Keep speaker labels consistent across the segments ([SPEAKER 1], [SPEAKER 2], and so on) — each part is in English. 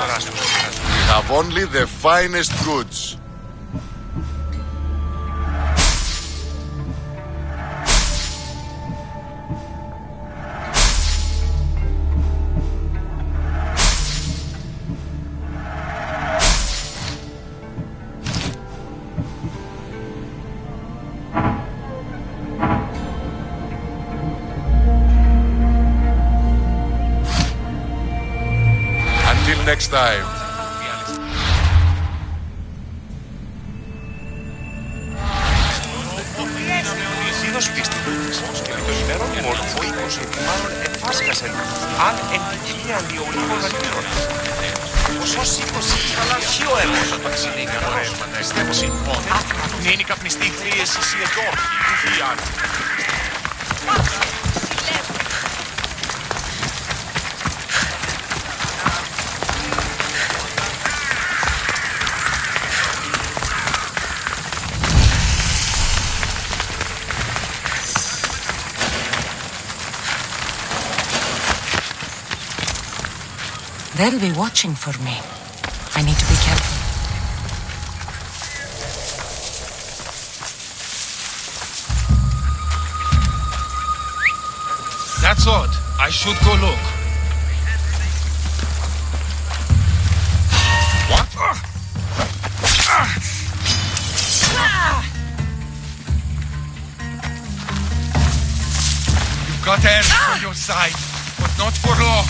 [SPEAKER 1] We have only the finest goods. Until next time.
[SPEAKER 2] Είδος δυστυχώς και με το ημερόν μορφό 20 μάλλον εφάσκασεν αν εν ποικιλία αντιολίγων αντίρρονας. Ποσός 20 αλλά χιο έμος όταν συνήγαρος πιστεύω συμφώνει. Ναι είναι καπνιστή χρήες εσύ εδώ, κουφιάν.
[SPEAKER 3] They'll be watching for me. I need to be careful.
[SPEAKER 4] That's odd. I should go look. What? You've got Eric on your side, but not for long.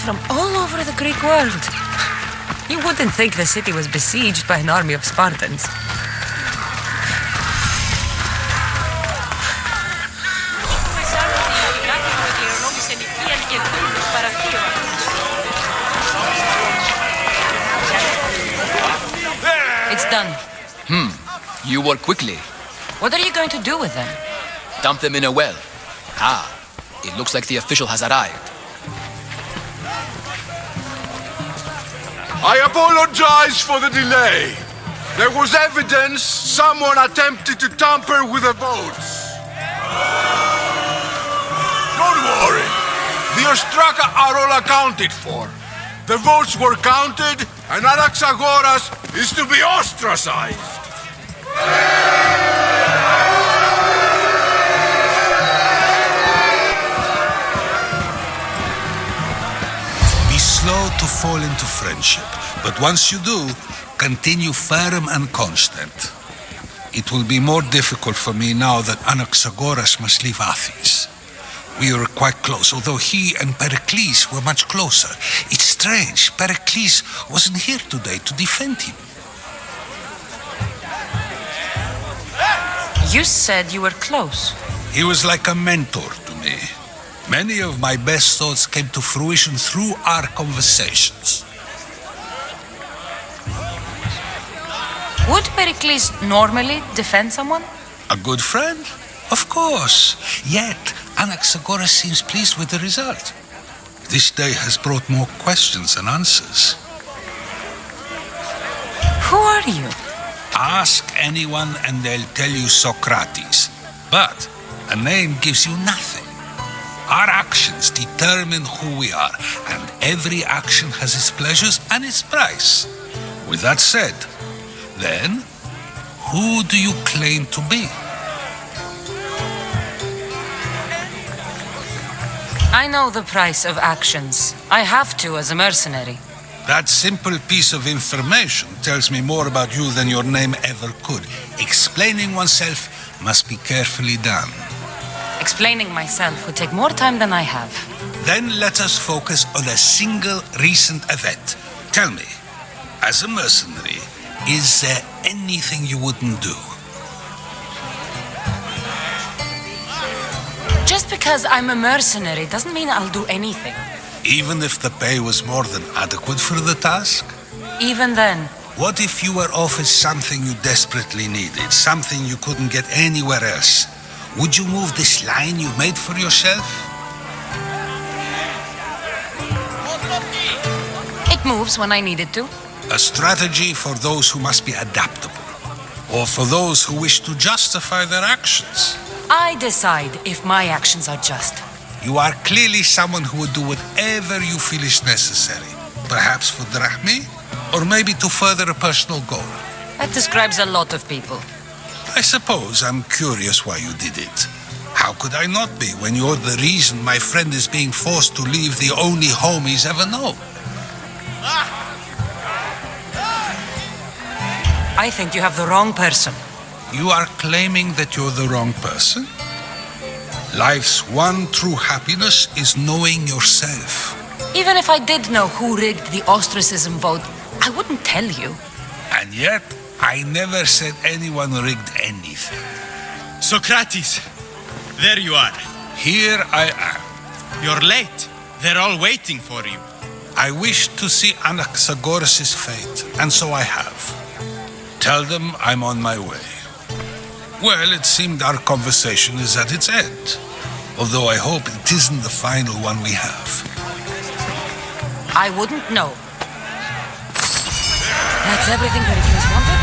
[SPEAKER 3] From all over the Greek world. You wouldn't think the city was besieged by an army of Spartans. It's done.
[SPEAKER 5] You work quickly.
[SPEAKER 3] What are you going to do with them?
[SPEAKER 5] Dump them in a well. Ah, it looks like the official has arrived.
[SPEAKER 1] I apologize for the delay. There was evidence someone attempted to tamper with the votes. Don't worry. The Ostraka are all accounted for. The votes were counted, and Anaxagoras is to be ostracized.
[SPEAKER 6] Be slow to fall into friendship, but once you do, Continue firm and constant. It will be more difficult for me now that Anaxagoras must leave Athens. We were quite close, although he and Pericles were much closer. It's strange, Pericles wasn't here today to defend him.
[SPEAKER 3] You said you were close.
[SPEAKER 6] He was like a mentor to me. Many of my best thoughts came to fruition through our conversations.
[SPEAKER 3] Would Pericles normally defend someone?
[SPEAKER 6] A good friend? Of course. Yet, Anaxagoras seems pleased with the result. This day has brought more questions than answers.
[SPEAKER 3] Who are you?
[SPEAKER 6] Ask anyone and they'll tell you Socrates. But a name gives you nothing. Our actions determine who we are, and every action has its pleasures and its price. With that said, then, who do you claim to be?
[SPEAKER 3] I know the price of actions. I have to as a mercenary.
[SPEAKER 6] That simple piece of information tells me more about you than your name ever could. Explaining oneself must be carefully done.
[SPEAKER 3] Explaining myself would take more time than I have.
[SPEAKER 6] Then let us focus on a single recent event. Tell me, as a mercenary, is there anything you wouldn't do?
[SPEAKER 3] Just because I'm a mercenary doesn't mean I'll do anything.
[SPEAKER 6] Even if the pay was more than adequate for the task?
[SPEAKER 3] Even then.
[SPEAKER 6] What if you were offered something you desperately needed, something you couldn't get anywhere else? Would you move this line you made for yourself?
[SPEAKER 3] It moves when I need it to.
[SPEAKER 6] A strategy for those who must be adaptable, or for those who wish to justify their actions.
[SPEAKER 3] I decide if my actions are just.
[SPEAKER 6] You are clearly someone who would do whatever you feel is necessary, perhaps for drachmae, or maybe to further a personal goal.
[SPEAKER 3] That describes a lot of people.
[SPEAKER 6] I suppose I'm curious why you did it. How could I not be when you're the reason my friend is being forced to leave the only home he's ever known?
[SPEAKER 3] I think you have the wrong person.
[SPEAKER 6] You are claiming that you're the wrong person? Life's one true happiness is knowing yourself.
[SPEAKER 3] Even if I did know who rigged the ostracism vote, I wouldn't tell you.
[SPEAKER 6] And yet, I never said anyone rigged anything.
[SPEAKER 7] Socrates, there you are.
[SPEAKER 6] Here I am.
[SPEAKER 7] You're late. They're all waiting for you.
[SPEAKER 6] I wish to see Anaxagoras' fate, and so I have. Tell them I'm on my way. Well, it seemed our conversation is at its end, although I hope it isn't the final one we have.
[SPEAKER 3] I wouldn't know. That's everything Pericles wanted.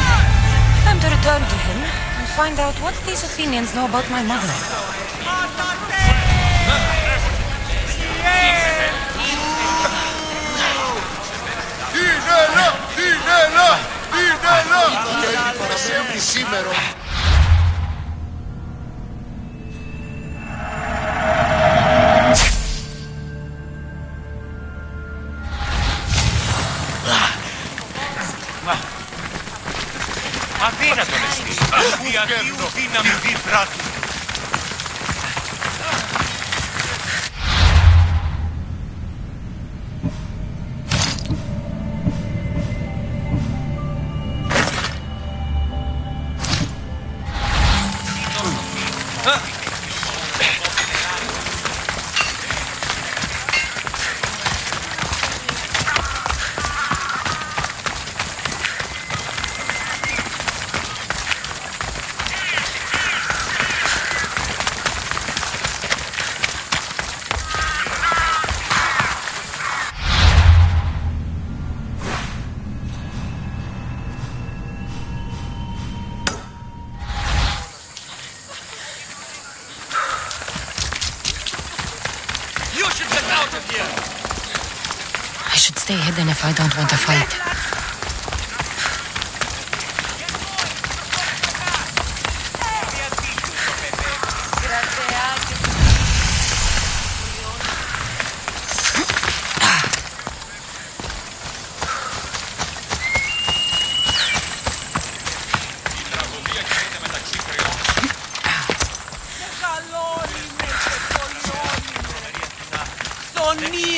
[SPEAKER 3] Time to return to him and find out what these Athenians know about my mother.
[SPEAKER 2] Αδύνατο εσύ. Διαδίου δύναμη βιβράτου.
[SPEAKER 3] I should stay hidden if I don't want to fight.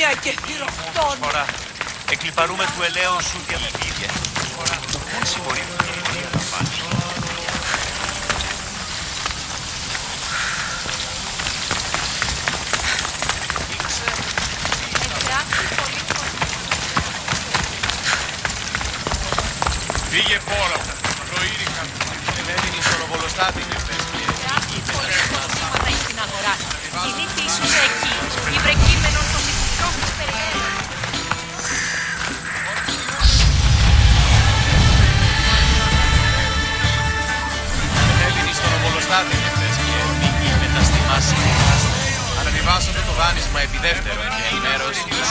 [SPEAKER 8] Βία και θηροπτών.
[SPEAKER 2] Φορά, εκλιπαρούμε του ελαίον σου και αλήθεια. Δεν συγχωρείτε την ειρήνη του πάλι.
[SPEAKER 7] Πήγε πόρο. Προήρυχα.
[SPEAKER 2] Μένει στον Οβολοστάτη.
[SPEAKER 8] Στην αγορά. Κινείται ίσως εκεί. Υπρεκείμενον των μυθικών του περιέργειων.
[SPEAKER 7] Έμεινε στον Οβολοστάτη και νίκη μεταστημάς. Αναβιβάσατε το δάνεισμα επί δεύτερον και ενημέρωση της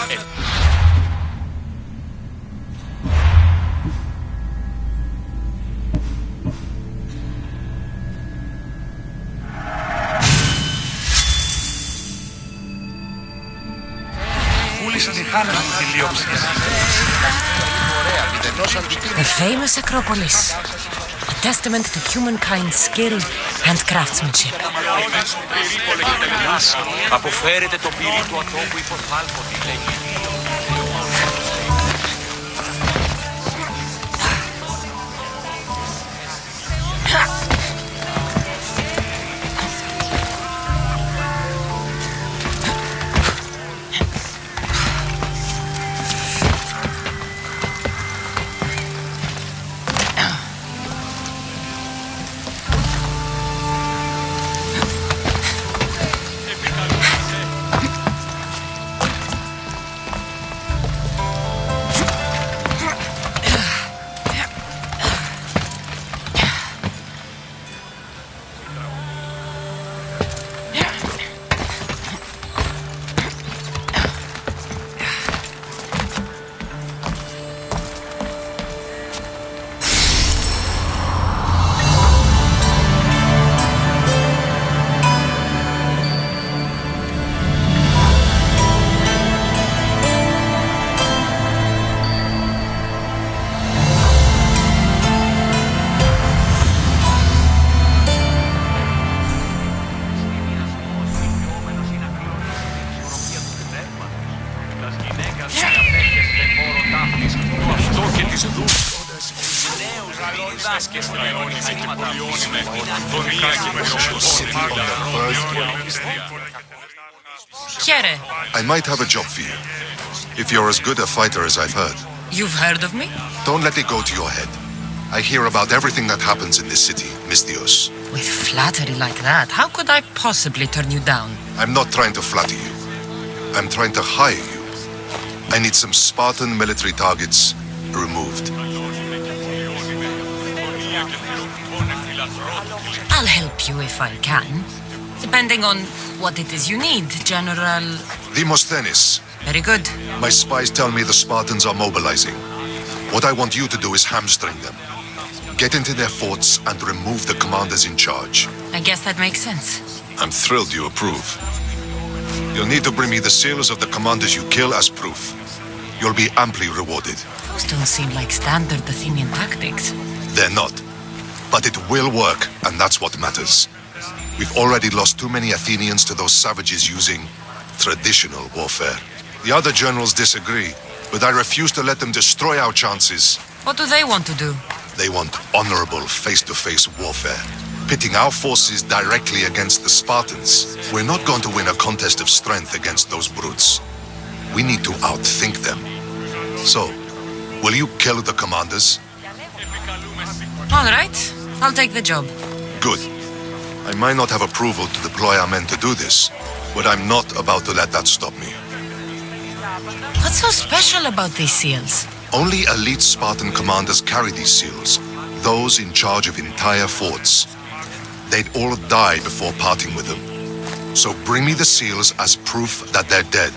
[SPEAKER 3] The famous Acropolis. A testament to humankind's skill and craftsmanship.
[SPEAKER 2] Αποφέρετε το πυρί του ατόμου υποθάλμωτη, λέγει.
[SPEAKER 3] Chiere,
[SPEAKER 1] I might have a job for you. If you're as good a fighter as I've heard.
[SPEAKER 3] you've heard of me?
[SPEAKER 1] Don't let it go to your head. I hear about everything that happens in this city, Mystios.
[SPEAKER 3] With flattery like that, how could I possibly turn you down?
[SPEAKER 1] I'm not trying to flatter you. I'm trying to hire you. I need some Spartan military targets removed.
[SPEAKER 3] I'll help you if I can. Depending on what it is you need, General...
[SPEAKER 1] Demosthenes,
[SPEAKER 3] Very good.
[SPEAKER 1] my spies tell me the Spartans are mobilizing. What I want you to do is hamstring them. Get into their forts and remove the commanders in charge.
[SPEAKER 3] I guess that makes sense.
[SPEAKER 1] I'm thrilled you approve. You'll need to bring me the seals of the commanders you kill as proof. You'll be amply rewarded.
[SPEAKER 3] Those don't seem like standard Athenian tactics.
[SPEAKER 1] They're not. But it will work, and that's what matters. We've already lost too many Athenians to those savages using traditional warfare. The other generals disagree, but I refuse to let them destroy our chances.
[SPEAKER 3] What do they want to do?
[SPEAKER 1] They want honorable face-to-face warfare, pitting our forces directly against the Spartans. We're not going to win a contest of strength against those brutes. We need to outthink them. So, will you kill the commanders?
[SPEAKER 3] All right, I'll take the job.
[SPEAKER 1] Good. I might not have approval to deploy our men to do this, but I'm not about to let that stop me.
[SPEAKER 3] What's so special about these seals?
[SPEAKER 1] Only elite Spartan commanders carry these seals, those in charge of entire forts. They'd all die before parting with them. So bring me the seals as proof that they're dead.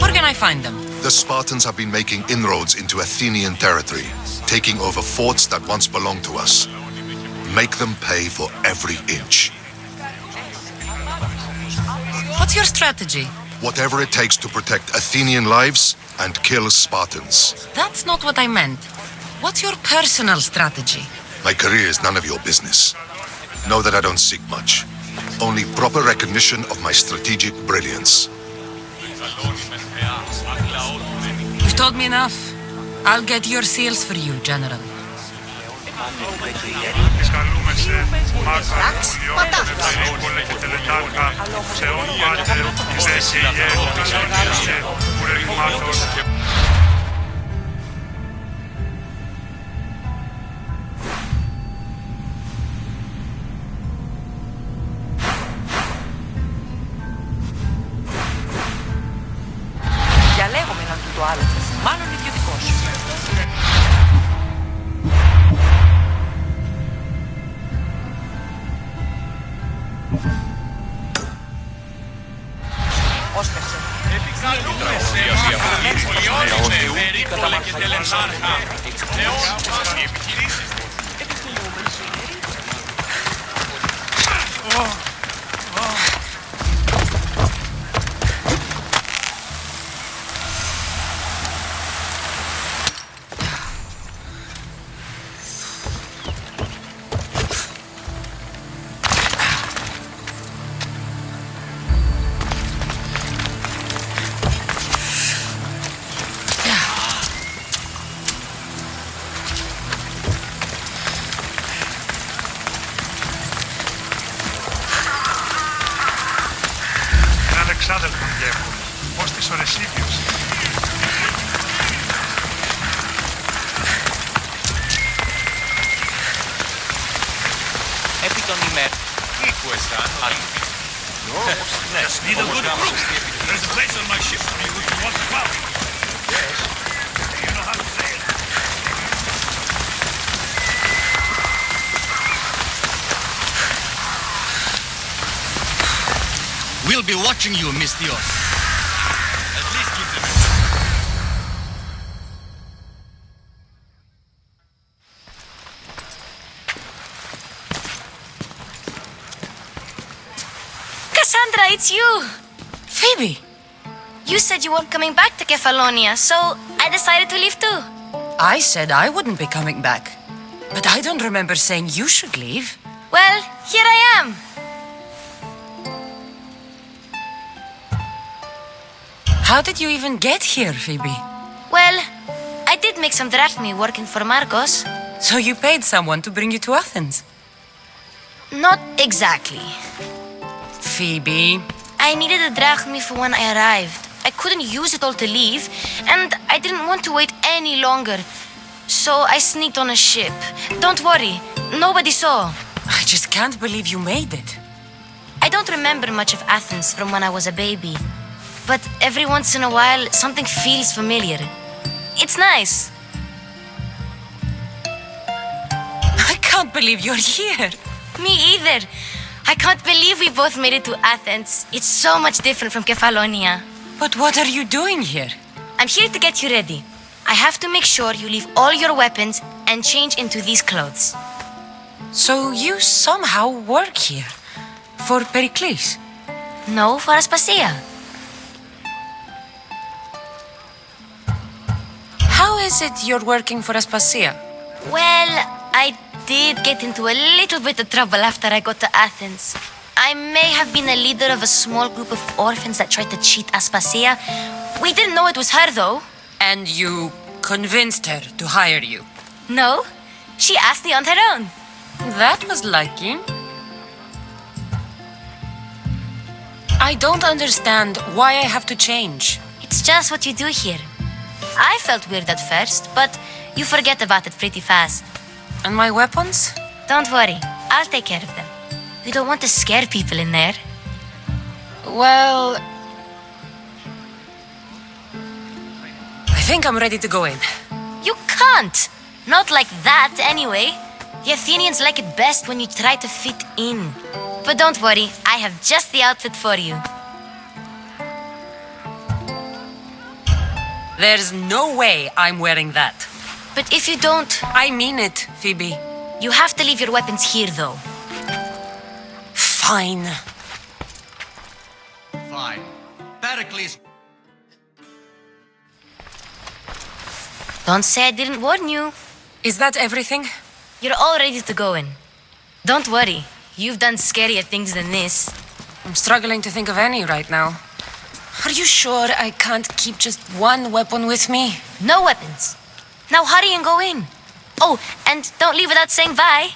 [SPEAKER 3] Where can I find them?
[SPEAKER 1] The Spartans have been making inroads into Athenian territory, taking over forts that once belonged to us. Make them pay for every inch.
[SPEAKER 3] What's your strategy?
[SPEAKER 1] Whatever it takes to protect Athenian lives and kill Spartans.
[SPEAKER 3] That's not what I meant. What's your personal strategy?
[SPEAKER 1] My career is none of your business. Know that I don't seek much. only proper recognition of my strategic brilliance.
[SPEAKER 3] You've told me enough. I'll get your seals for you, General.
[SPEAKER 8] Διαλέγομαι έναν του το άλλο. Μάλλον ιδιωτικός. Όσπερσε.
[SPEAKER 7] Επικαλούμε σε εμάς, πολιόνιμε, περίπολε και τελεσάρχα. Θεός οι επιχειρήσεις.
[SPEAKER 4] Ξάδελφον γεύω, ως της ορεσίδιος.
[SPEAKER 7] Επί των ημέρ, οίκου εστάν, αλήθεια.
[SPEAKER 4] Just need a good crew. There's a place on my ship for you if you want to come. Yes. You know how to say it.
[SPEAKER 5] We'll be watching you, Miss Dios.
[SPEAKER 4] At least give them
[SPEAKER 8] Cassandra, it's you!
[SPEAKER 3] Phoebe!
[SPEAKER 8] You said you weren't coming back to Kefalonia, so I decided to leave too.
[SPEAKER 3] I said I wouldn't be coming back. But I don't remember saying you should leave.
[SPEAKER 8] Well, here I am.
[SPEAKER 3] How did you even get here, Phoebe?
[SPEAKER 8] Well, I did make some drachmi working for Marcos.
[SPEAKER 3] So you paid someone to bring you to Athens?
[SPEAKER 8] Not exactly.
[SPEAKER 3] Phoebe...
[SPEAKER 8] I needed a drachmi for when I arrived. I couldn't use it all to leave, and I didn't want to wait any longer. So I sneaked on a ship. Don't worry, nobody saw.
[SPEAKER 3] I just can't believe you made it.
[SPEAKER 8] I don't remember much of Athens from when I was a baby. But every once in a while, something feels familiar. It's nice.
[SPEAKER 3] I can't believe you're here.
[SPEAKER 8] Me either. I can't believe we both made it to Athens. It's so much different from Kefalonia.
[SPEAKER 3] But what are you doing here?
[SPEAKER 8] I'm here to get you ready. I have to make sure you leave all your weapons and change into these clothes.
[SPEAKER 3] So you somehow work here? For Pericles?
[SPEAKER 8] No, for Aspasia.
[SPEAKER 3] How is it you're working for Aspasia?
[SPEAKER 8] Well, I did get into a little bit of trouble after I got to Athens. I may have been a leader of a small group of orphans that tried to cheat Aspasia. We didn't know it was her, though.
[SPEAKER 3] And you convinced her to hire you?
[SPEAKER 8] No, she asked me on her own.
[SPEAKER 3] That was lucky. I don't understand why I have to change.
[SPEAKER 8] It's just what you do here. I felt weird at first, but you forget about it pretty fast.
[SPEAKER 3] And my weapons?
[SPEAKER 8] Don't worry, I'll take care of them. We don't want to scare people in there.
[SPEAKER 3] Well... I think I'm ready to go in.
[SPEAKER 8] You can't! Not like that, anyway. The Athenians like it best when you try to fit in. But don't worry, I have just the outfit for you.
[SPEAKER 3] There's no way I'm wearing that.
[SPEAKER 8] But if you don't,
[SPEAKER 3] I mean it, Phoebe.
[SPEAKER 8] you have to leave your weapons here, though.
[SPEAKER 3] Fine.
[SPEAKER 5] Fine. Pericles.
[SPEAKER 8] Don't say I didn't warn you.
[SPEAKER 3] Is that everything?
[SPEAKER 8] You're all ready to go in. Don't worry, You've done scarier things than this.
[SPEAKER 3] I'm struggling to think of any right now. Are you sure I can't keep just one weapon with me?
[SPEAKER 8] No weapons. Now hurry and go in. Oh, and don't leave without saying bye.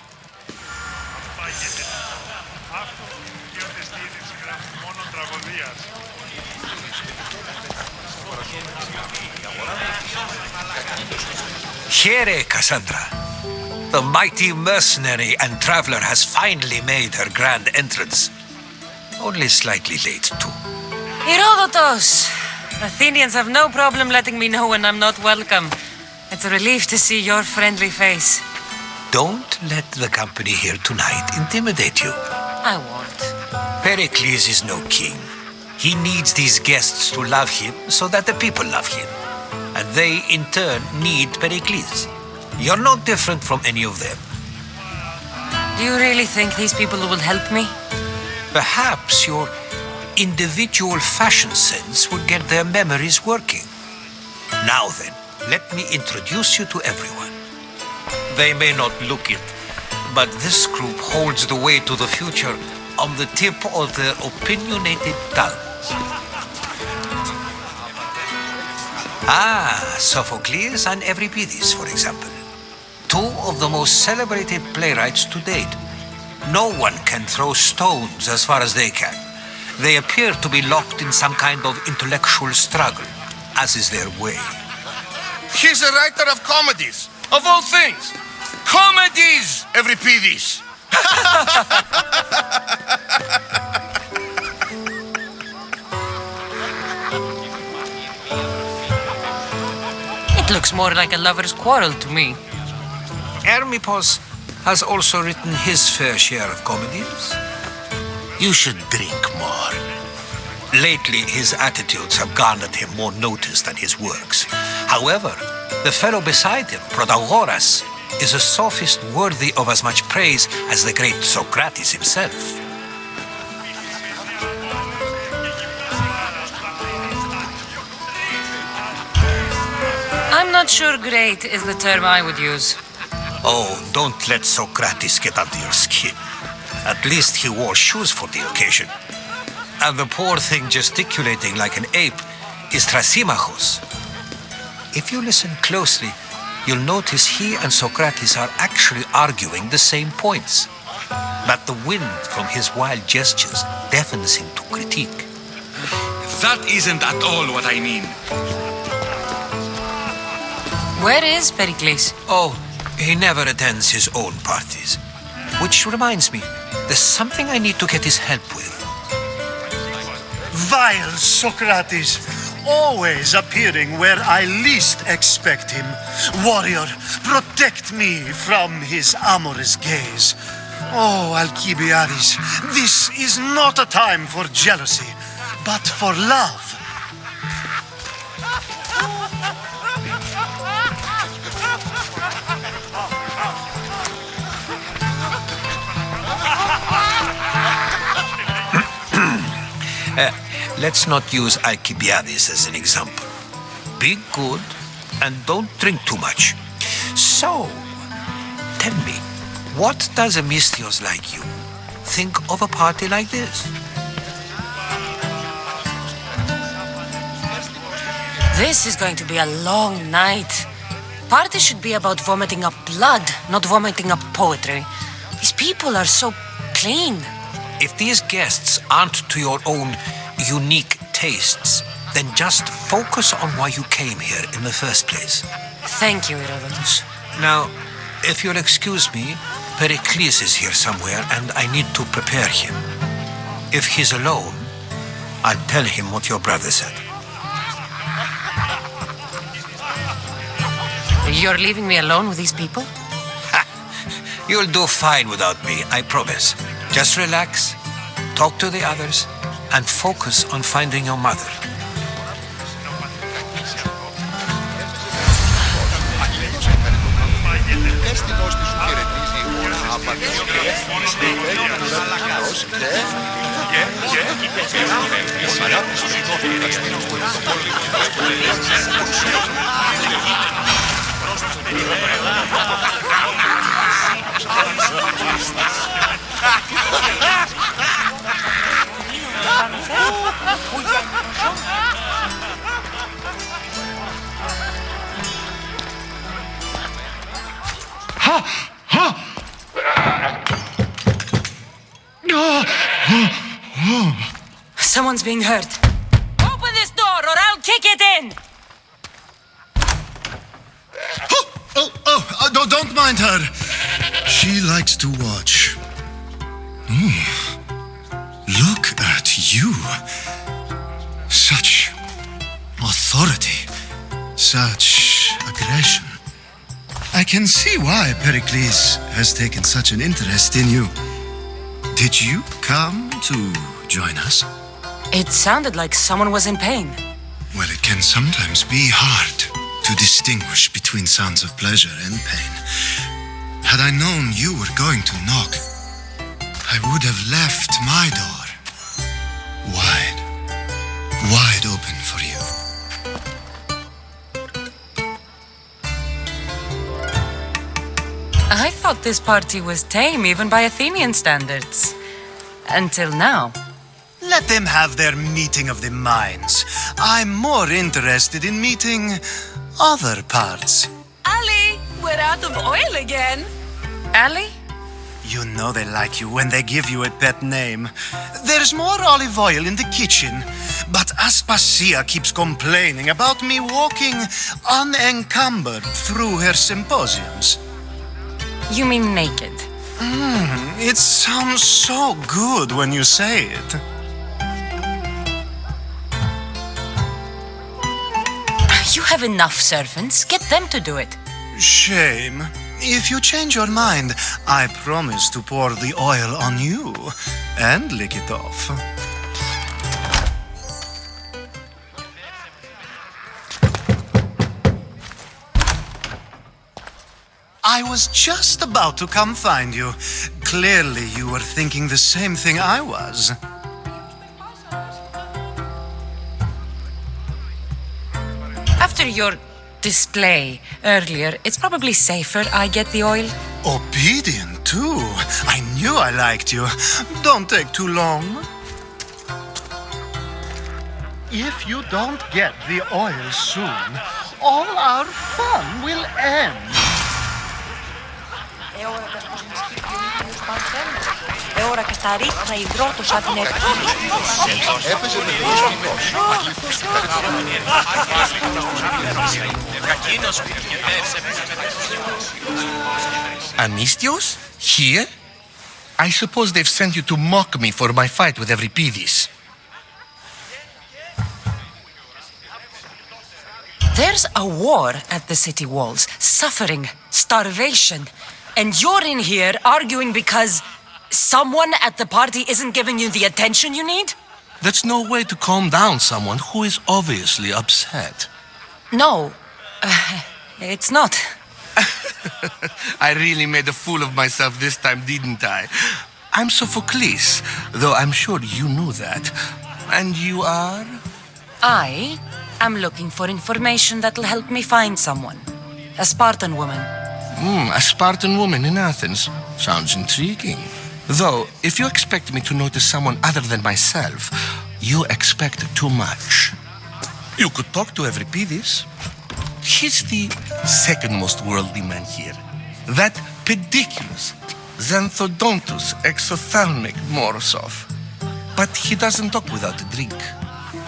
[SPEAKER 6] Here, Cassandra. The mighty mercenary and traveler has finally made her grand entrance. Only slightly late, too.
[SPEAKER 3] Herodotus! Athenians have no problem letting me know when I'm not welcome. It's a relief to see your friendly face.
[SPEAKER 6] Don't let the company here tonight intimidate you.
[SPEAKER 3] I won't.
[SPEAKER 6] Pericles is no king. He needs these guests to love him so that the people love him. And they, in turn, need Pericles. You're no different from any of them.
[SPEAKER 3] Do you really think these people will help me?
[SPEAKER 6] Perhaps your individual fashion sense would get their memories working. Now then, let me introduce you to everyone. They may not look it, but this group holds the way to the future on the tip of their opinionated tongues. Sophocles and Euripides, for example. Two of the most celebrated playwrights to date. No one can throw stones as far as they can. They appear to be locked in some kind of intellectual struggle, as is their way.
[SPEAKER 2] He's a writer of comedies, of all things. Comedies! Euripides.
[SPEAKER 3] It looks more like a lover's quarrel to me.
[SPEAKER 6] Hermippos has also written his fair share of comedies. You should drink more. Lately, his attitudes have garnered him more notice than his works. However, the fellow beside him, Protagoras, is a sophist worthy of as much praise as the great Socrates himself.
[SPEAKER 3] I'm not sure great is the term I would use.
[SPEAKER 6] Oh, don't let Socrates get under your skin. At least he wore shoes for the occasion. And the poor thing gesticulating like an ape is Thrasymachos. If you listen closely, you'll notice he and Socrates are actually arguing the same points. But the wind from his wild gestures deafens him to critique.
[SPEAKER 4] That isn't at all what I mean.
[SPEAKER 3] Where is Pericles?
[SPEAKER 6] Oh, he never attends his own parties. Which reminds me, there's something I need to get his help with.
[SPEAKER 9] Vile Socrates, always appearing where I least expect him. Warrior, protect me from his amorous gaze. Oh, Alcibiades, this is not a time for jealousy, but for love.
[SPEAKER 6] Let's not use Alcibiades as an example. Be good and don't drink too much. So, tell me, what does a Misthios like you think of a party like this?
[SPEAKER 3] This is going to be a long night. Party should be about vomiting up blood, not vomiting up poetry. These people are so clean.
[SPEAKER 6] If these guests aren't to your own unique tastes, then just focus on why you came here in the first place.
[SPEAKER 3] Thank you, Herodotus.
[SPEAKER 6] Now, if you'll excuse me, Pericles is here somewhere and I need to prepare him. If he's alone, I'll tell him what your brother said.
[SPEAKER 3] You're leaving me alone with these people?
[SPEAKER 6] You'll do fine without me, I promise. Just relax, talk to the others, and focus on finding your mother.
[SPEAKER 3] Someone's being hurt. Open this door or I'll kick it in!
[SPEAKER 9] Don't mind her. She likes to watch. Look at you. Such authority. Such aggression. I can see why Pericles has taken such an interest in you. Did you come to join us?
[SPEAKER 3] It sounded like someone was in pain.
[SPEAKER 9] Well, it can sometimes be hard to distinguish between sounds of pleasure and pain. Had I known you were going to knock, I would have left my door wide open for you.
[SPEAKER 3] I thought this party was tame even by Athenian standards. Until now.
[SPEAKER 9] Let them have their meeting of the minds. I'm more interested in meeting other parts.
[SPEAKER 10] Ali, we're out of oil again.
[SPEAKER 3] Ali?
[SPEAKER 9] You know they like you when they give you a pet name. There's more olive oil in the kitchen, but Aspasia keeps complaining about me walking unencumbered through her symposiums.
[SPEAKER 3] You mean naked?
[SPEAKER 9] It sounds so good when you say it.
[SPEAKER 3] You have enough servants. Get them to do it.
[SPEAKER 9] Shame. If you change your mind, I promise to pour the oil on you and lick it off. I was just about to come find you. Clearly, you were thinking the same thing I was.
[SPEAKER 3] After your display earlier, it's probably safer I get the oil.
[SPEAKER 9] Obedient, too. I knew I liked you. Don't take too long. If you don't get the oil soon, all our fun will end.
[SPEAKER 10] Ώρα και στα ρίχνα υδρότωσα την
[SPEAKER 2] Anistios? Here? I suppose they've sent you to mock me for my fight with Euripides.
[SPEAKER 3] There's a war at the city walls, suffering, starvation, and you're in here arguing because someone at the party isn't giving you the attention you need?
[SPEAKER 2] That's no way to calm down someone who is obviously upset.
[SPEAKER 3] No, it's not.
[SPEAKER 2] I really made a fool of myself this time, didn't I? I'm Sophocles, though I'm sure you knew that. And you are?
[SPEAKER 3] I am looking for information that'll help me find someone. A Spartan woman.
[SPEAKER 2] A Spartan woman in Athens. Sounds intriguing. Though, if you expect me to notice someone other than myself, you expect too much. You could talk to Euripides. He's the second most worldly man here. That pediculus, Xanthodontus exophthalmic Morosov. But he doesn't talk without a drink.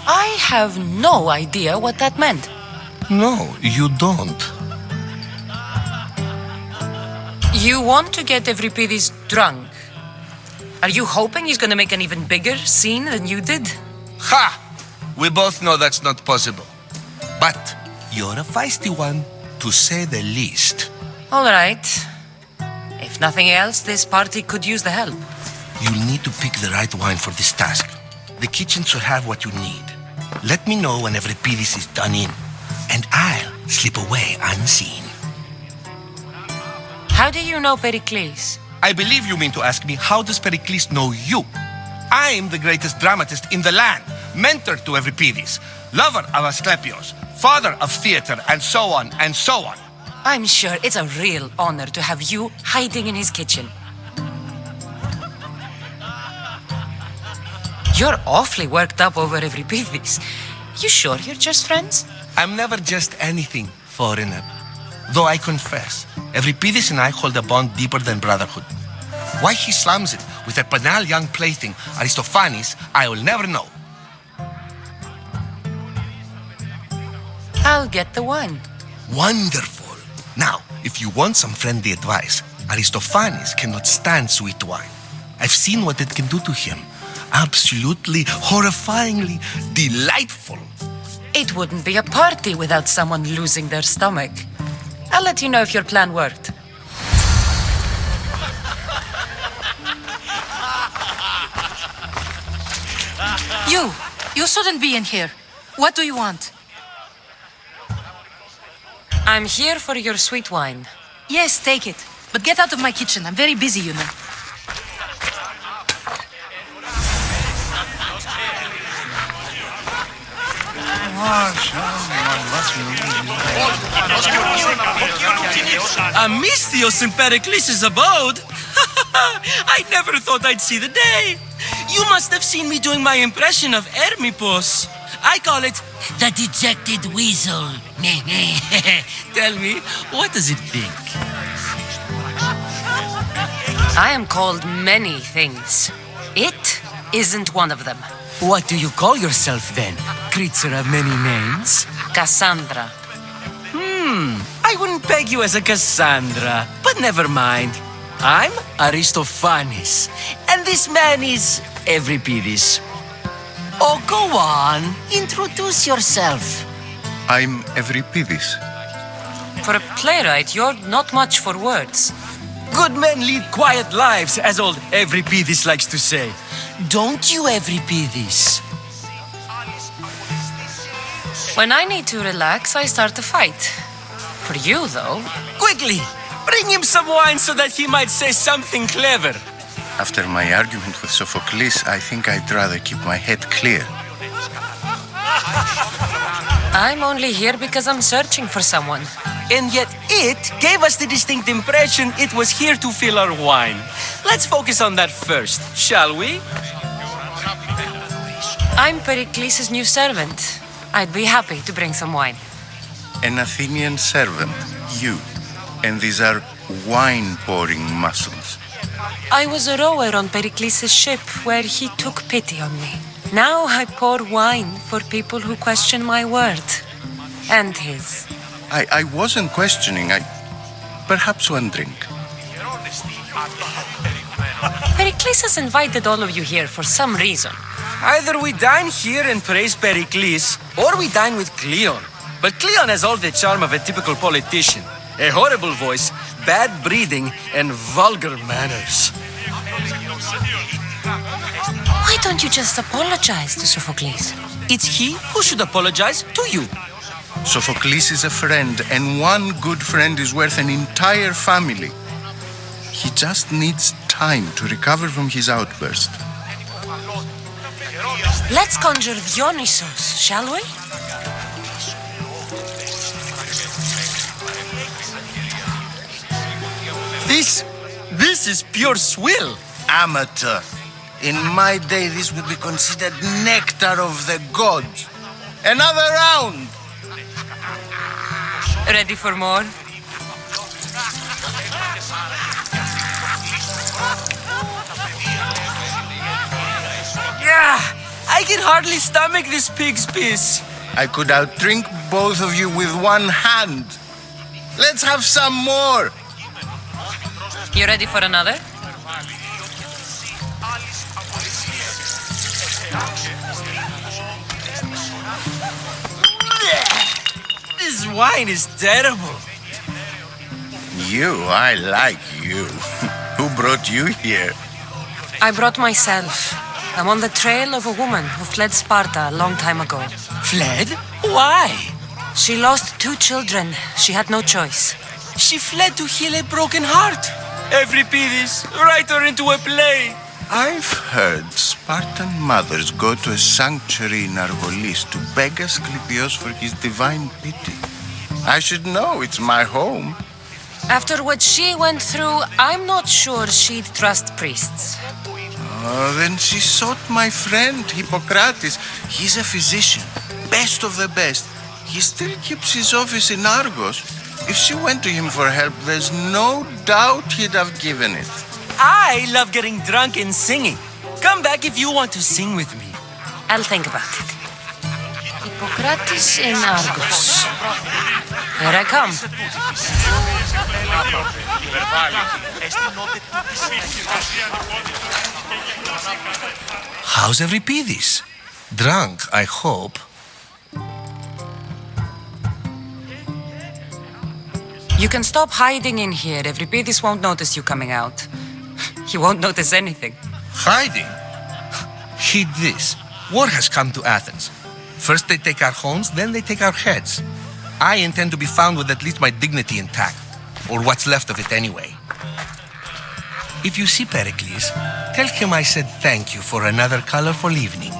[SPEAKER 3] I have no idea what that meant.
[SPEAKER 2] No, you don't.
[SPEAKER 3] You want to get Euripides drunk? Are you hoping he's gonna make an even bigger scene than you did?
[SPEAKER 2] Ha! We both know that's not possible. But you're a feisty one, to say the least.
[SPEAKER 3] All right. If nothing else, this party could use the help.
[SPEAKER 2] You'll need to pick the right wine for this task. The kitchen should have what you need. Let me know when Euripides is done in, and I'll slip away unseen.
[SPEAKER 3] How do you know Pericles?
[SPEAKER 2] I believe you mean to ask me, how does Pericles know you? I'm the greatest dramatist in the land, mentor to Euripides, lover of Asclepios, father of theater, and so on and so on.
[SPEAKER 3] I'm sure it's a real honor to have you hiding in his kitchen. You're awfully worked up over Euripides. You sure you're just friends?
[SPEAKER 2] I'm never just anything, foreigner.
[SPEAKER 11] Though I confess, Euripides and I hold a bond deeper than brotherhood. Why he slams it with a banal young plaything, Aristophanes, I will never know.
[SPEAKER 3] I'll get the wine.
[SPEAKER 11] Wonderful. Now, if you want some friendly advice, Aristophanes cannot stand sweet wine. I've seen what it can do to him. Absolutely, horrifyingly delightful.
[SPEAKER 3] It wouldn't be a party without someone losing their stomach. I'll let you know if your plan worked.
[SPEAKER 10] You shouldn't be in here. What do you want?
[SPEAKER 3] I'm here for your sweet wine.
[SPEAKER 10] Yes, take it. But get out of my kitchen. I'm very busy, you know.
[SPEAKER 12] Amistios in Pericles' abode? I never thought I'd see the day. You must have seen me doing my impression of Hermippos. I call it the dejected weasel. Tell me, what does it think?
[SPEAKER 3] I am called many things. It isn't one of them.
[SPEAKER 12] What do you call yourself then? Creature of many names?
[SPEAKER 3] Cassandra.
[SPEAKER 12] I wouldn't peg you as a Cassandra, but never mind. I'm Aristophanes, and this man is Euripides. Oh, go on. Introduce yourself.
[SPEAKER 13] I'm Euripides.
[SPEAKER 3] For a playwright, you're not much for words.
[SPEAKER 12] Good men lead quiet lives, as old Euripides likes to say. Don't you, Euripides?
[SPEAKER 3] When I need to relax, I start a fight. For you, though...
[SPEAKER 12] Quickly! Bring him some wine so that he might say something clever.
[SPEAKER 13] After my argument with Sophocles, I think I'd rather keep my head clear.
[SPEAKER 3] I'm only here because I'm searching for someone.
[SPEAKER 12] And yet it gave us the distinct impression it was here to fill our wine. Let's focus on that first, shall we?
[SPEAKER 3] I'm Pericles' new servant. I'd be happy to bring some wine.
[SPEAKER 13] An Athenian servant, you. And these are wine-pouring muscles.
[SPEAKER 3] I was a rower on Pericles' ship where he took pity on me. Now I pour wine for people who question my word. And his.
[SPEAKER 13] I wasn't questioning. Perhaps one drink.
[SPEAKER 3] Pericles has invited all of you here for some reason.
[SPEAKER 12] Either we dine here and praise Pericles, or we dine with Cleon. But Cleon has all the charm of a typical politician. A horrible voice, bad breeding, and vulgar manners.
[SPEAKER 3] Why don't you just apologize to Sophocles?
[SPEAKER 12] It's he who should apologize to you.
[SPEAKER 13] Sophocles is a friend, and one good friend is worth an entire family. He just needs time to recover from his outburst.
[SPEAKER 3] Let's conjure Dionysos, shall we?
[SPEAKER 12] This is pure swill.
[SPEAKER 11] Amateur. In my day, this would be considered nectar of the gods. Another round!
[SPEAKER 3] Ready for more?
[SPEAKER 12] Yeah, I can hardly stomach this pig's piss.
[SPEAKER 11] I could outdrink both of you with one hand. Let's have some more.
[SPEAKER 3] You ready for another?
[SPEAKER 12] This wine is terrible.
[SPEAKER 11] I like you. Who brought you here?
[SPEAKER 3] I brought myself. I'm on the trail of a woman who fled Sparta a long time ago.
[SPEAKER 12] Fled? Why?
[SPEAKER 3] She lost 2 children. She had no choice.
[SPEAKER 12] She fled to heal a broken heart. Euripides, write her into a play.
[SPEAKER 13] I've heard Spartan mothers go to a sanctuary in Argolis to beg Asclepios for his divine pity. I should know, it's my home.
[SPEAKER 3] After what she went through, I'm not sure she'd trust priests.
[SPEAKER 13] Then she sought my friend, Hippocrates. He's a physician, best of the best. He still keeps his office in Argos. If she went to him for help, there's no doubt he'd have given it.
[SPEAKER 12] I love getting drunk and singing. Come back if you want to sing with me.
[SPEAKER 3] I'll think about it. Hippocrates in Argos. Here I come.
[SPEAKER 11] How's Euripides? Drunk, I hope.
[SPEAKER 3] You can stop hiding in here. Euripides won't notice you coming out. He won't notice anything.
[SPEAKER 11] Hiding? Heed this. War has come to Athens. First they take our homes, then they take our heads. I intend to be found with at least my dignity intact. Or what's left of it anyway. If you see Pericles, tell him I said thank you for another colorful evening.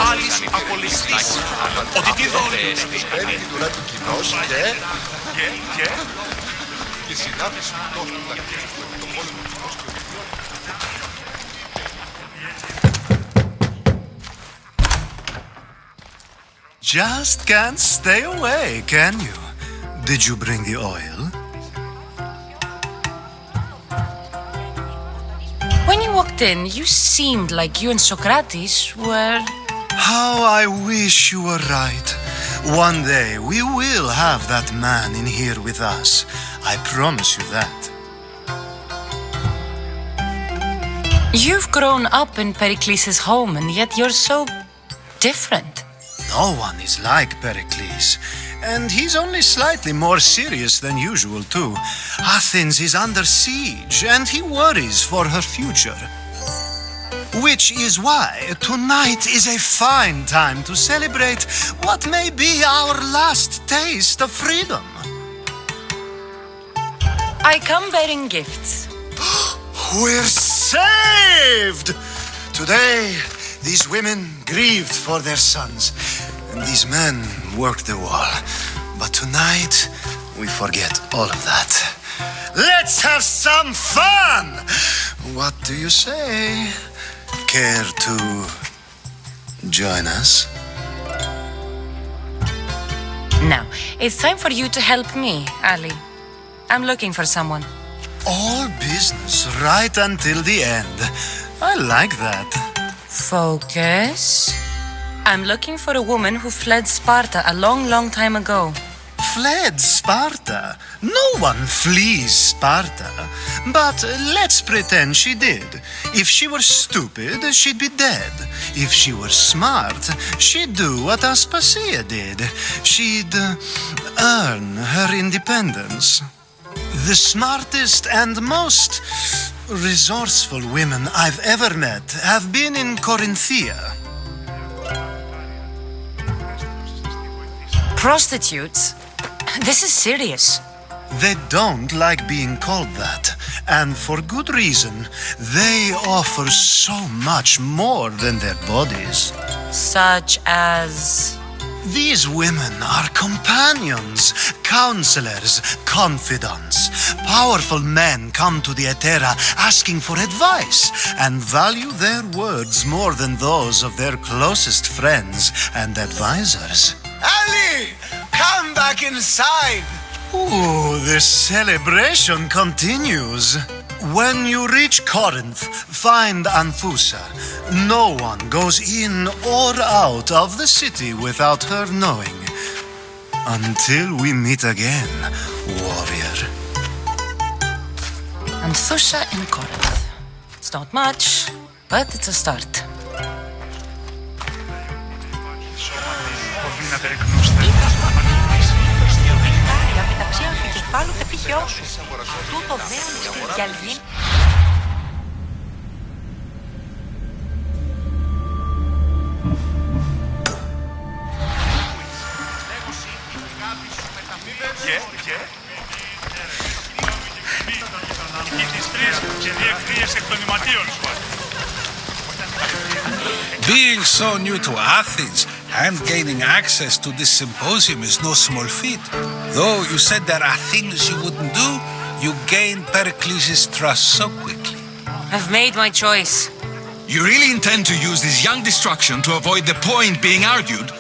[SPEAKER 2] Άλλης απολυστής. Ότι τι δόλιο.
[SPEAKER 1] Παίρνει τη δουλειά του κοινός και συνάδελφοι του τόπου. Το πόλεμο του κοινός.
[SPEAKER 9] Just can't stay away, can you? Did you bring the oil?
[SPEAKER 3] When you walked in, you seemed like you and Socrates were...
[SPEAKER 9] How I wish you were right. One day we will have that man in here with us. I promise you that.
[SPEAKER 3] You've grown up in Pericles' home, and yet you're so different.
[SPEAKER 9] No one is like Pericles. And he's only slightly more serious than usual, too. Athens is under siege, and he worries for her future. Which is why tonight is a fine time to celebrate what may be our last taste of freedom.
[SPEAKER 3] I come bearing gifts.
[SPEAKER 9] We're saved! Today, these women grieved for their sons, and these men worked the wall. But tonight, we forget all of that. Let's have some fun! What do you say? Care to join us?
[SPEAKER 3] Now, it's time for you to help me, Ali. I'm looking for someone.
[SPEAKER 9] All business right until the end. I like that.
[SPEAKER 3] Focus. I'm looking for a woman who fled Sparta a long, long time ago.
[SPEAKER 9] Fled Sparta? No one flees Sparta. But let's pretend she did. If she were stupid, she'd be dead. If she were smart, she'd do what Aspasia did. She'd earn her independence. The smartest and most resourceful women I've ever met have been in Corinthia.
[SPEAKER 3] Prostitutes? This is serious.
[SPEAKER 9] They don't like being called that, and for good reason. They offer so much more than their bodies.
[SPEAKER 3] Such as...
[SPEAKER 9] These women are companions, counselors, confidants. Powerful men come to the Etera asking for advice and value their words more than those of their closest friends and advisors.
[SPEAKER 11] Ali! Come back inside!
[SPEAKER 9] Ooh, the celebration continues. When you reach Corinth, find Anthusa. No one goes in or out of the city without her knowing. Until we meet again, warrior.
[SPEAKER 3] Anthusa in Corinth. It's not much, but it's a start.
[SPEAKER 10] Μεταξύ αμφικεφάλου και πηχιών σου. Τούτο δέον για λύνη.
[SPEAKER 6] Being so new to Athens and gaining access to this symposium is no small feat. Though you said there are things you wouldn't do, you gained Pericles' trust so quickly.
[SPEAKER 3] I've made my choice.
[SPEAKER 14] You really intend to use this young distraction to avoid the point being argued?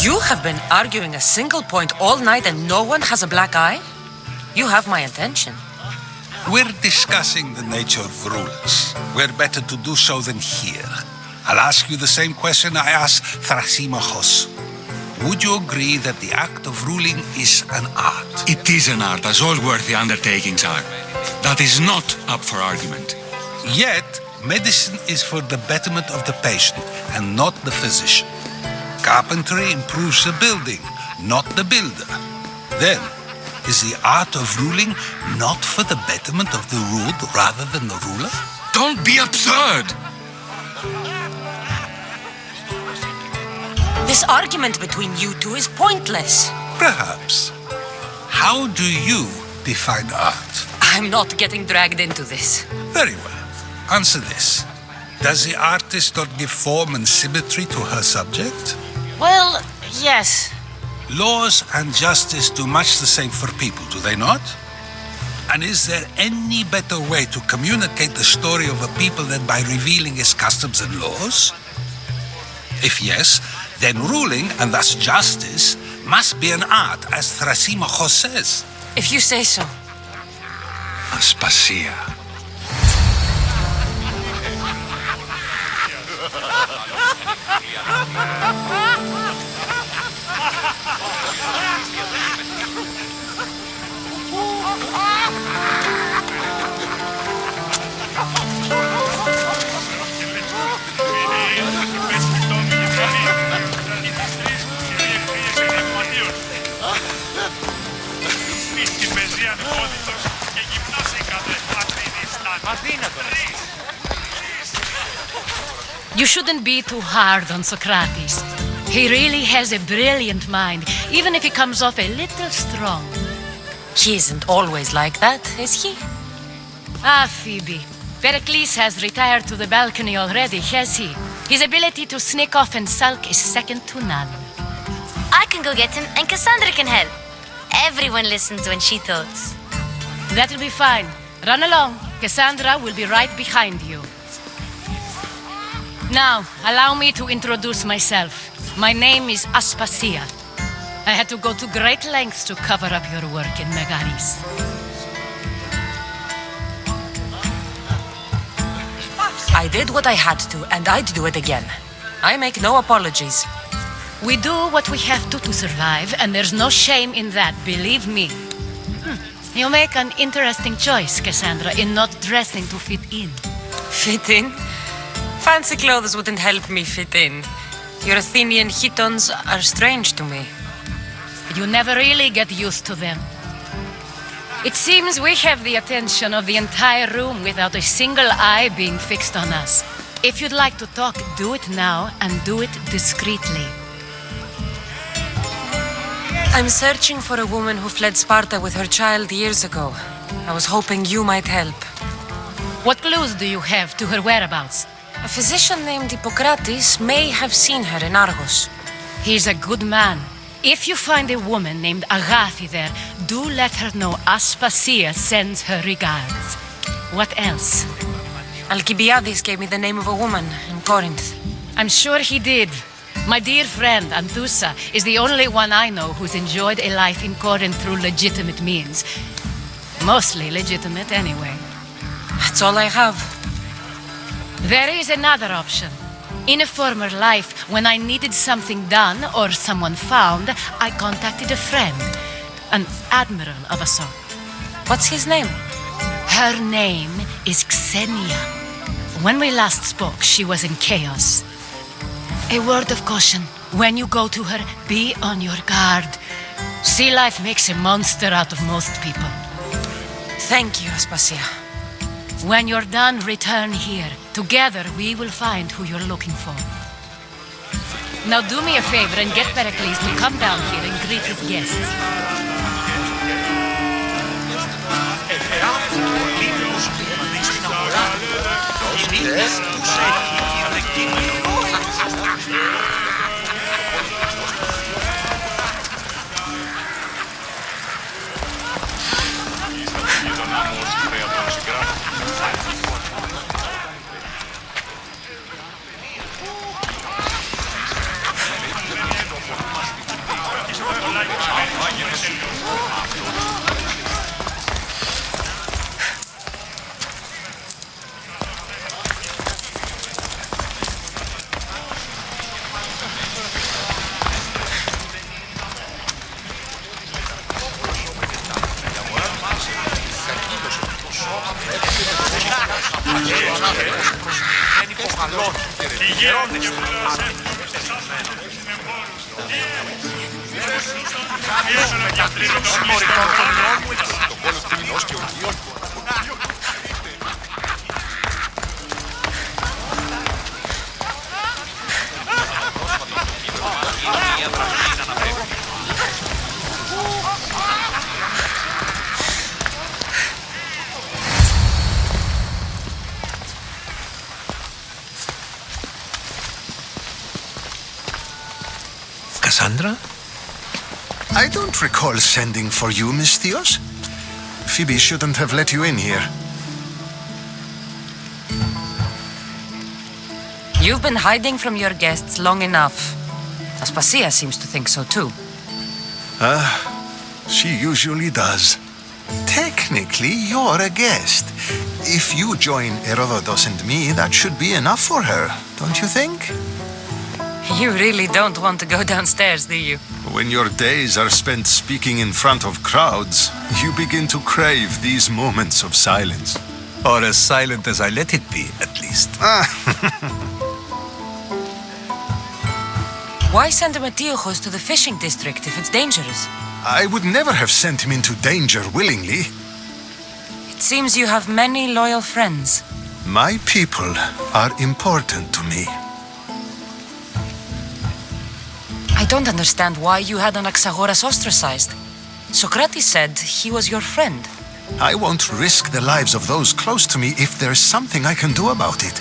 [SPEAKER 3] You have been arguing a single point all night and no one has a black eye? You have my attention.
[SPEAKER 6] We're discussing the nature of rulers. Where better to do so than here? I'll ask you the same question I asked Thrasymachos. Would you agree that the act of ruling is an art?
[SPEAKER 14] It is an art, as all worthy undertakings are. That is not up for argument.
[SPEAKER 6] Yet, medicine is for the betterment of the patient and not the physician. Carpentry improves the building, not the builder. Then, is the art of ruling not for the betterment of the ruled rather than the ruler?
[SPEAKER 14] Don't be absurd!
[SPEAKER 3] This argument between you two is pointless.
[SPEAKER 6] Perhaps. How do you define art?
[SPEAKER 3] I'm not getting dragged into this.
[SPEAKER 6] Very well. Answer this. Does the artist not give form and symmetry to her subject?
[SPEAKER 3] Well, yes.
[SPEAKER 6] Laws and justice do much the same for people, do they not? And is there any better way to communicate the story of a people than by revealing its customs and laws? If yes, then ruling, and thus justice, must be an art, as Thrasymachos says.
[SPEAKER 3] If you say so.
[SPEAKER 14] Aspasia.
[SPEAKER 15] You shouldn't be too hard on Socrates. He really has a brilliant mind, even if he comes off a little strong.
[SPEAKER 3] He isn't always like that, is he?
[SPEAKER 15] Ah, Phoebe. Pericles has retired to the balcony already, has he? His ability to sneak off and sulk is second to none.
[SPEAKER 8] I can go get him, and Cassandra can help. Everyone listens when she talks.
[SPEAKER 15] That'll be fine. Run along. Cassandra will be right behind you. Now, allow me to introduce myself. My name is Aspasia. I had to go to great lengths to cover up your work in Megaris.
[SPEAKER 3] I did what I had to, and I'd do it again. I make no apologies.
[SPEAKER 15] We do what we have to survive, and there's no shame in that, believe me. You make an interesting choice, Cassandra, in not dressing to fit in.
[SPEAKER 3] Fit in? Fancy clothes wouldn't help me fit in. Your Athenian chitons are strange to me.
[SPEAKER 15] You never really get used to them. It seems we have the attention of the entire room without a single eye being fixed on us. If you'd like to talk, do it now, and do it discreetly.
[SPEAKER 3] I'm searching for a woman who fled Sparta with her child years ago. I was hoping you might help.
[SPEAKER 15] What clues do you have to her whereabouts?
[SPEAKER 3] A physician named Hippocrates may have seen her in Argos.
[SPEAKER 15] He's a good man. If you find a woman named Agathi there, do let her know Aspasia sends her regards. What else?
[SPEAKER 3] Alcibiades gave me the name of a woman in Corinth.
[SPEAKER 15] I'm sure he did. My dear friend, Anthusa, is the only one I know who's enjoyed a life in Corinth through legitimate means. Mostly legitimate, anyway.
[SPEAKER 3] That's all I have.
[SPEAKER 15] There is another option. In a former life, when I needed something done or someone found, I contacted a friend, an admiral of a sort.
[SPEAKER 3] What's his name?
[SPEAKER 15] Her name is Xenia. When we last spoke, she was in chaos. A word of caution. When you go to her, be on your guard. Sea life makes a monster out of most people.
[SPEAKER 3] Thank you, Aspasia.
[SPEAKER 15] When you're done, return here. Together, we will find who you're looking for. Now do me a favor and get Pericles to come down here and greet his guests.
[SPEAKER 2] Νίκης ούσα εκεί αντικείμενο.
[SPEAKER 9] Cassandra? I don't recall sending for you, Miss Theos. Phoebe shouldn't have let you in here.
[SPEAKER 3] You've been hiding from your guests long enough. Aspasia seems to think so too.
[SPEAKER 9] She usually does. Technically, you're a guest. If you join Herodotus and me, that should be enough for her, don't you think?
[SPEAKER 3] You really don't want to go downstairs, do you?
[SPEAKER 9] When your days are spent speaking in front of crowds, you begin to crave these moments of silence.
[SPEAKER 6] Or as silent as I let it be, at least.
[SPEAKER 3] Why send Antiochos to the fishing district if it's dangerous?
[SPEAKER 9] I would never have sent him into danger willingly.
[SPEAKER 3] It seems you have many loyal friends.
[SPEAKER 9] My people are important to me.
[SPEAKER 3] I don't understand why you had Anaxagoras ostracized. Socrates said he was your friend.
[SPEAKER 9] I won't risk the lives of those close to me if there's something I can do about it.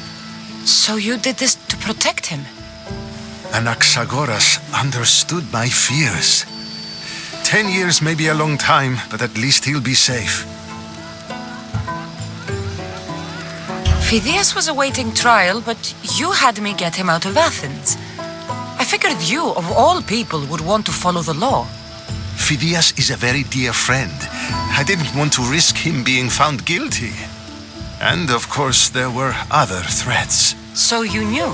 [SPEAKER 3] So you did this to protect him?
[SPEAKER 9] Anaxagoras understood my fears. 10 years may be a long time, but at least he'll be safe.
[SPEAKER 3] Phidias was awaiting trial, but you had me get him out of Athens. I figured you, of all people, would want to follow the law.
[SPEAKER 9] Phidias is a very dear friend. I didn't want to risk him being found guilty. And of course, there were other threats.
[SPEAKER 3] So you knew?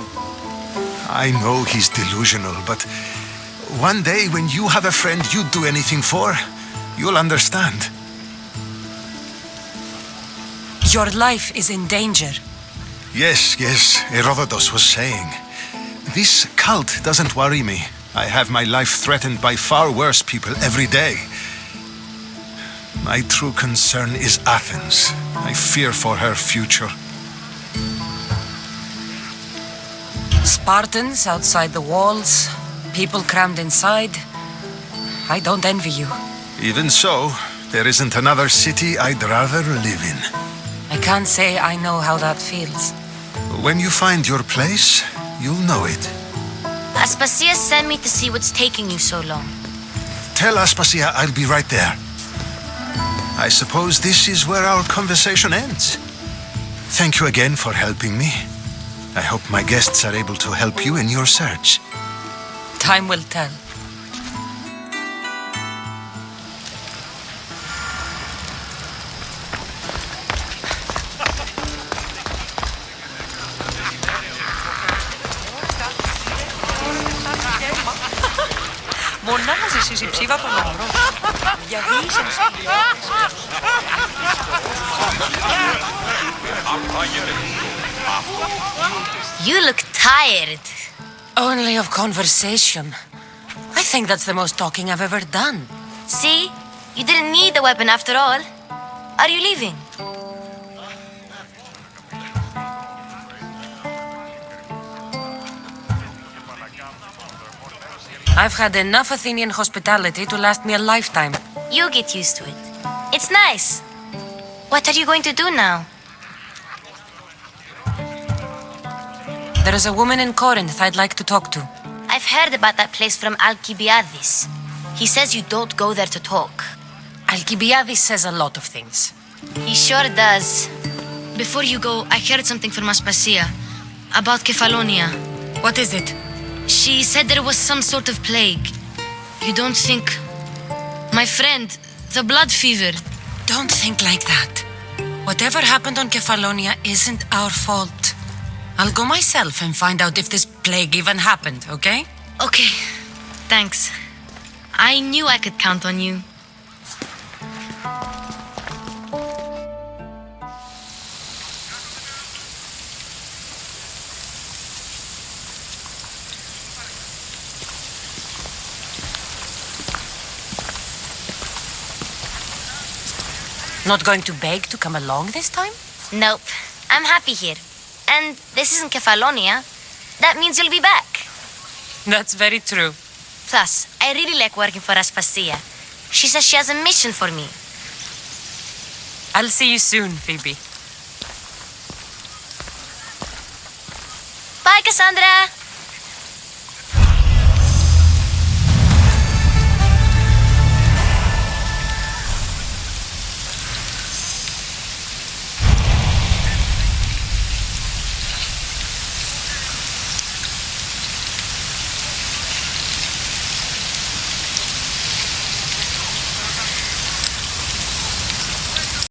[SPEAKER 9] I know he's delusional, but one day when you have a friend you'd do anything for, you'll understand.
[SPEAKER 3] Your life is in danger.
[SPEAKER 9] Yes, Herodotus was saying. This cult doesn't worry me. I have my life threatened by far worse people every day. My true concern is Athens. I fear for her future.
[SPEAKER 3] Spartans outside the walls, people crammed inside. I don't envy you.
[SPEAKER 9] Even so, there isn't another city I'd rather live in.
[SPEAKER 3] I can't say I know how that feels.
[SPEAKER 9] When you find your place, you'll know it.
[SPEAKER 8] Aspasia sent me to see what's taking you so long.
[SPEAKER 9] Tell Aspasia I'll be right there. I suppose this is where our conversation ends. Thank you again for helping me. I hope my guests are able to help you in your search.
[SPEAKER 3] Time will tell.
[SPEAKER 10] Μονάχα ζήσεις η ψήβα των омρών. Διαβίησαν
[SPEAKER 8] You look tired.
[SPEAKER 3] Only of conversation. I think that's the most talking I've ever done.
[SPEAKER 8] See? You didn't need the weapon after all. Are you leaving?
[SPEAKER 3] I've had enough Athenian hospitality to last me a lifetime.
[SPEAKER 8] You get used to it. It's nice. What are you going to do now?
[SPEAKER 3] There is a woman in Corinth I'd like to talk to.
[SPEAKER 8] I've heard about that place from Alcibiades. He says you don't go there to talk.
[SPEAKER 3] Alcibiades says a lot of things.
[SPEAKER 8] He sure does. Before you go, I heard something from Aspasia about Kefalonia.
[SPEAKER 3] What is it?
[SPEAKER 8] She said there was some sort of plague. You don't think... My friend, the blood fever.
[SPEAKER 3] Don't think like that. Whatever happened on Kefalonia isn't our fault. I'll go myself and find out if this plague even happened, okay?
[SPEAKER 8] Okay, thanks. I knew I could count on you.
[SPEAKER 3] Not going to beg to come along this time?
[SPEAKER 8] Nope, I'm happy here. And this isn't Kefalonia. That means you'll be back.
[SPEAKER 3] That's very true.
[SPEAKER 8] Plus, I really like working for Aspasia. She says she has a mission for me.
[SPEAKER 3] I'll see you soon, Phoebe.
[SPEAKER 8] Bye, Cassandra!